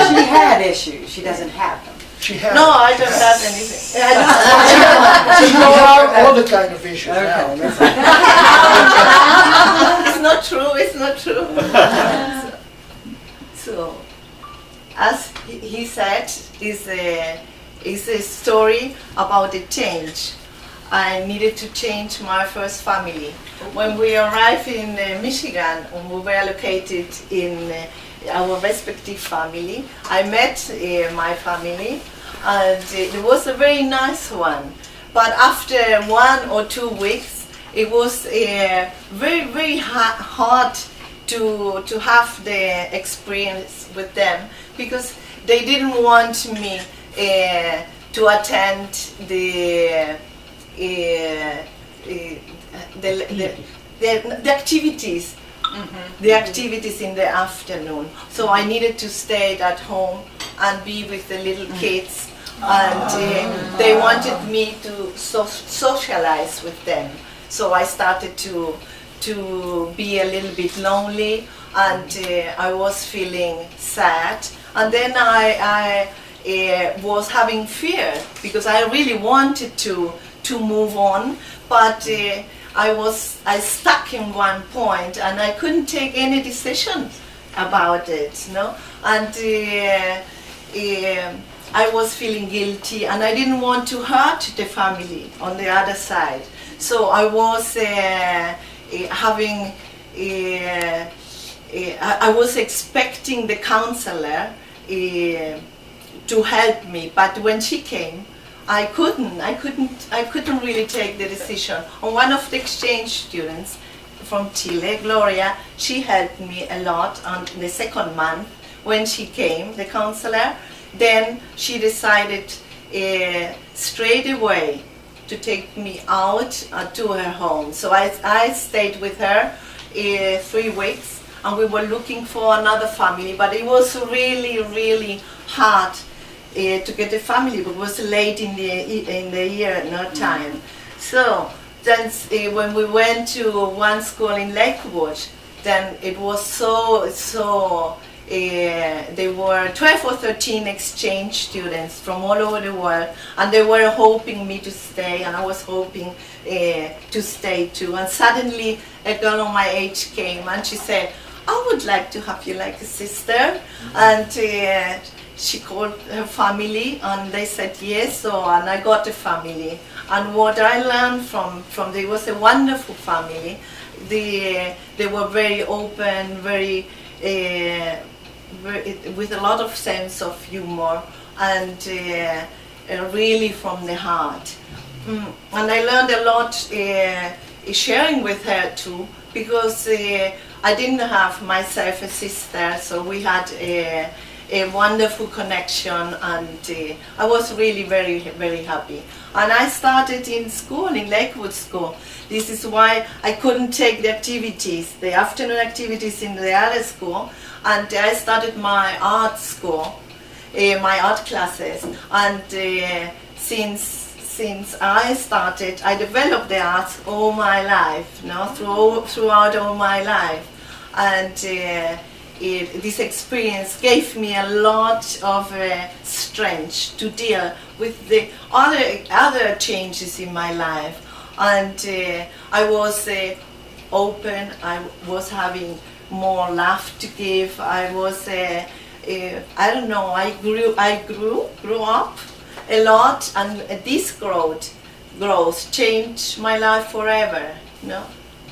She had issues. She doesn't have them. She had. No, I don't have anything. She has all the kind of issues now. It's not true, it's not true. So, as he said, is a story about a change. I needed to change my first family. When we arrived in Michigan, and we were located in our respective family, I met my family, and it was a very nice one. But after 1 or 2 weeks, it was very, very hard to have the experience with them, because they didn't want me to attend the activities. The activities in the afternoon. So I needed to stay at home and be with the little kids, and they wanted me to socialize with them. So I started to be a little bit lonely, and I was feeling sad. And then I was having fear, because I really wanted to move on, but I stuck in one point, and I couldn't take any decision about it, no? And I was feeling guilty, and I didn't want to hurt the family on the other side. So I was I was expecting the counselor to help me, but when she came, I couldn't really take the decision. And one of the exchange students from Chile, Gloria, she helped me a lot on the second month when she came, the counselor. Then she decided straight away to take me out to her home. So I stayed with her 3 weeks, and we were looking for another family, but it was really, really hard to get a family, but it was late in the year, no time. So then when we went to one school in Lakewood, then it was there were 12 or 13 exchange students from all over the world, and they were hoping me to stay, and I was hoping to stay too. And suddenly a girl on my age came, and she said, "I would like to have you like a sister." And she called her family, and they said yes, and I got a family. And what I learned from it was a wonderful family. They were very open, very with a lot of sense of humor, and really from the heart. And I learned a lot sharing with her too, because I didn't have myself a sister, so we had a wonderful connection, and I was really very, very happy. And I started in school, in Lakewood School. This is why I couldn't take the activities, the afternoon activities in the other school, and I started my art school, my art classes. And since I started, I developed the arts all my life, throughout all my life. And this experience gave me a lot of strength to deal with the other changes in my life. And I was open, I was having more love to give. I was, I don't know, I grew up a lot, and this growth changed my life forever,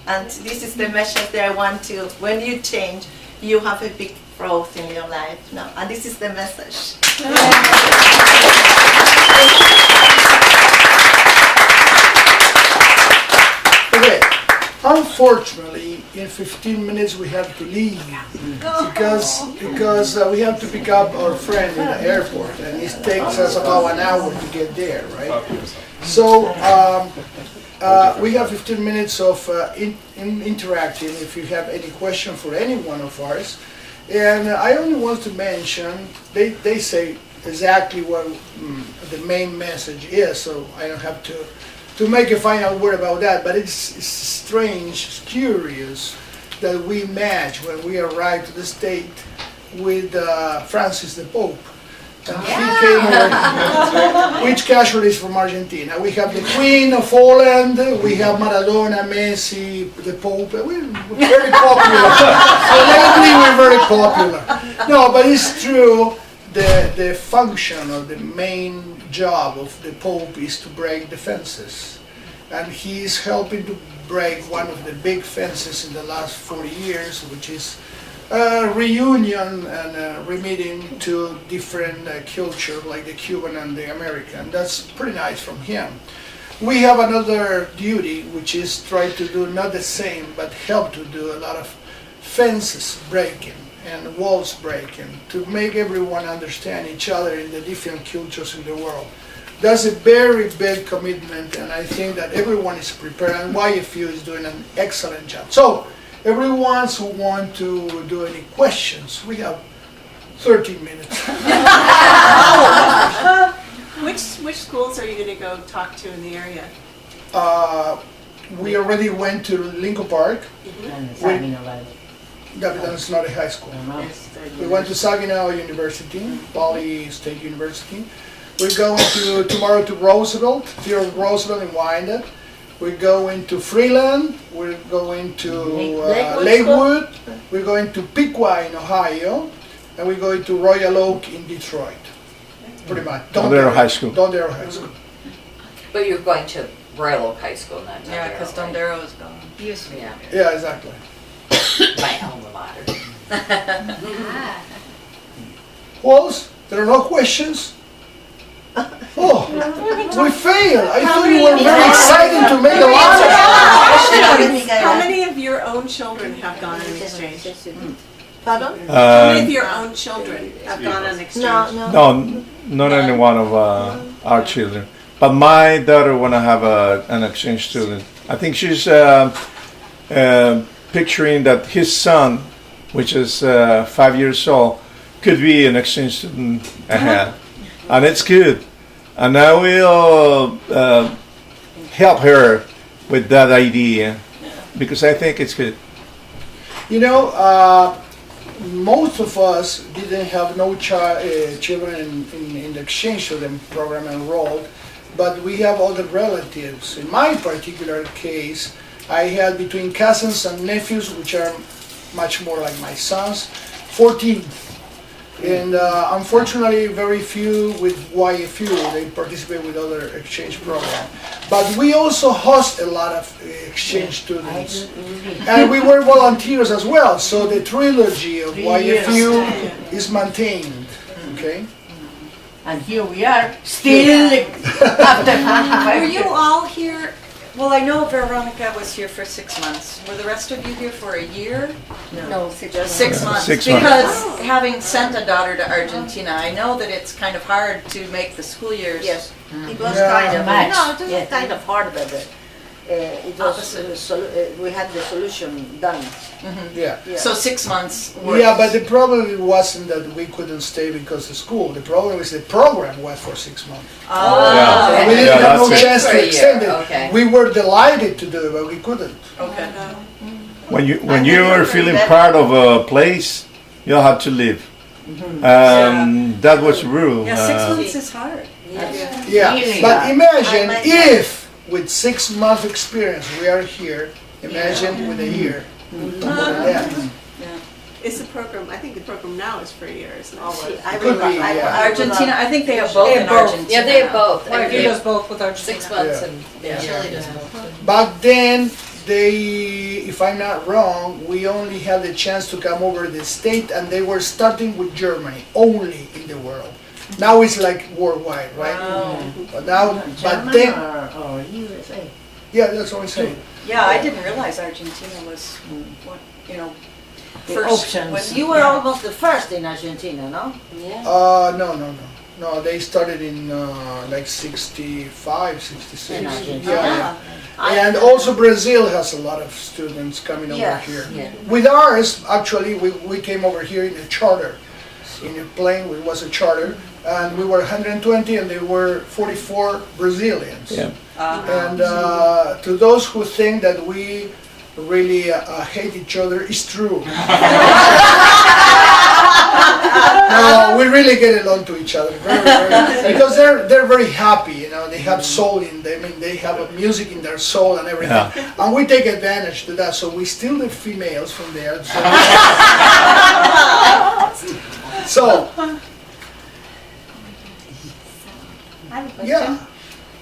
And this is the message that I want to, when you change, you have a big growth in your life, and this is the message. Okay, unfortunately, in 15 minutes we have to leave because we have to pick up our friend in the airport, and it takes us about an hour to get there, right? So we have 15 minutes of interacting if you have any question for any one of ours. And I only want to mention, they say exactly what the main message is, so I don't have to make a final word about that, but it's strange, it's curious that we match when we arrived to the state with Francis the Pope. And he came over, which casualties from Argentina. We have the Queen of Poland, we have Maradona, Messi, the Pope. We're very popular. Lately we're very popular. No, but it's true, the function or the main job of the Pope is to break the fences. And he's helping to break one of the big fences in the last 40 years, which is reunion and remeeting to different culture like the Cuban and the American. That's pretty nice from him. We have another duty, which is try to do not the same, but help to do a lot of fences breaking and walls breaking to make everyone understand each other in the different cultures in the world. That's a very big commitment, and I think that everyone is prepared, and YFU is doing an excellent job. So, everyone who want to do any questions, we have 13 minutes. Which schools are you going to go talk to in the area? We already went to Lincoln Park. Saginaw. That's not a high school. We went to Saginaw University, Poly State University. We're going tomorrow to Roosevelt, Theodore Roosevelt in Wyandotte. We're going to Freeland, we're going to Lakewood, we're going to Piqua in Ohio, and we're going to Royal Oak in Detroit. Pretty much. Dondero High School. Dondero High School. But you're going to Royal Oak High School, not Dondero. Yeah, because right? Dondero is gone. Yeah, Yeah, exactly. my alma mater. Who else? There are no questions? Oh, we failed. I thought you were very excited to make a lot of How many of your own children have gone on exchange? Pardon? How many of your own children have gone on exchange? No, not any one of our children. But my daughter wanna have an exchange student. I think she's picturing that his son, which is 5 years old, could be an exchange student ahead. And it's good. And I will help her with that idea because I think it's good. You know, most of us didn't have no children in the exchange student program enrolled, but we have other relatives. In my particular case, I had between cousins and nephews, which are much more like my sons, 14. And unfortunately, very few with YFU, they participate with other exchange programs. But we also host a lot of exchange students. And we were volunteers as well, so the trilogy of YFU is maintained, okay? And here we are, still after 45 Were you years. all here? Well, I know Veronica was here for 6 months. Were the rest of you here for a year? No, 6 months. 6 months. 6 months. Because having sent a daughter to Argentina, I know that it's kind of hard to make the school years. Yes, it was Yeah. kind of, Match. no, it was Yeah. kind of hard, but it was, we had the solution done. Yeah. So 6 months worth. Yeah, but the problem wasn't that we couldn't stay because of school. The problem is the program was for 6 months. Yeah. We didn't have no that's it. chance For to a year, extend it. okay. We were delighted to do it, but we couldn't. Okay. When you are feeling part of a place, you have to live. That was the rule. Yeah, 6 months is hard. Yeah, Really? but imagine I might if with 6 months experience we are here, imagine with a year. Yeah. Is the program, I think the program now is for a year, isn't it? I Could will be, love- yeah. Argentina, I think they have both in Argentina. Yeah, they have both. Well, he does both with 6 Argentina. months Yeah. and Chile does both. Back then, they, if I'm not wrong, we only had the chance to come over the state, and they were starting with Germany, only in the world. Now it's like worldwide, right? But now, but then, or USA. yeah, that's what I'm saying. Yeah, I didn't realize Argentina was, what, you know, The first. options. when- You were almost the first in Argentina, no? Yeah. No, they started in like 65, 66. In Argentina. Yeah. And also Brazil has a lot of students coming over Yes, here. yeah. With ours, actually, we came over here in a charter, in a plane, it was a charter, and we were 120 and there were 44 Brazilians. Yeah. And to those who think that we really hate each other is true. No, we really get along to each other because they're very happy. You know, they have soul in them. I mean, they have a music in their soul and everything. Yeah. And we take advantage to that. So we steal the females from there. So I have a question. yeah.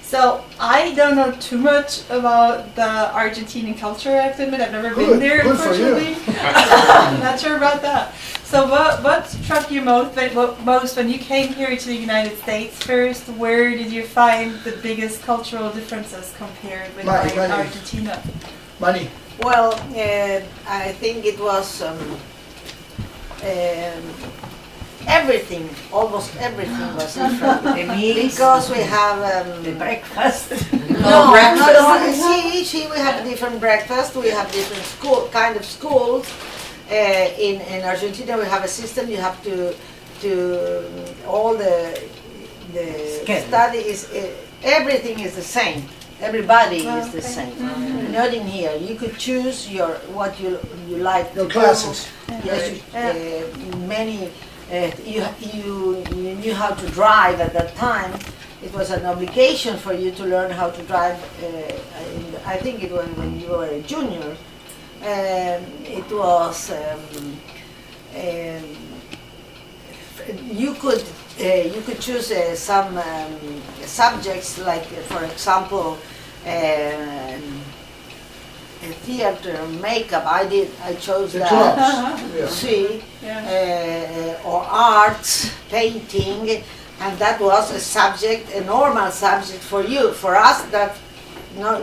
So I don't know too much about the Argentinian culture, I have to admit. I've never been there, Good for you. unfortunately. I'm not sure about that. So what struck you most when you came here to the United States first? Where did you find the biggest cultural differences compared with Money. Argentina? Money. Well, I think it was everything, almost everything was different. Because we have breakfast. no, breakfast. see, we have different breakfast. We have different kind of schools. In Argentina, we have a system. You have to all the study is everything is the same. Everybody is the same. Not in here. You could choose what you like. Your classes. Yes, many. You knew how to drive at that time. It was an obligation for you to learn how to drive. I think it was when you were a junior. It was you could choose some subjects, like for example theater, makeup. I chose The that. clubs. Yeah. See, Yeah. or arts, painting, and that was a subject, a normal subject for you. For us, that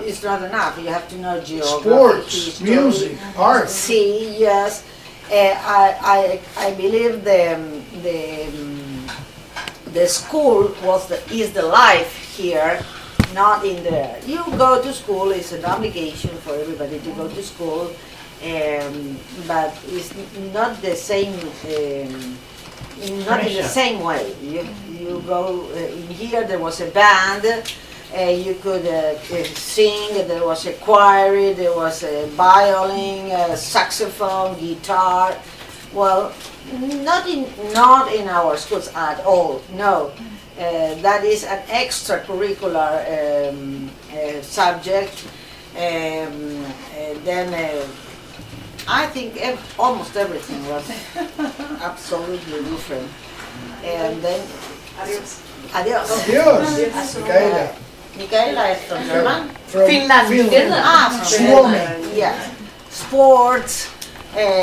it's not enough. You have to know geography, Sports, history, music, art. See, yes. I believe the school is the life here. Not in there. You go to school, it's an obligation for everybody to go to school, but it's not the same, not in the same way. You go, in here there was a band, you could sing, there was a choir, there was a violin, a saxophone, guitar. Well, not in our schools at all, no. That is an extracurricular subject. Then I think almost everything was absolutely different. And then adios. Adios. Micaela. Micaela is from German. From Finland. Finland. From Swimming. Finland, yes. Sports.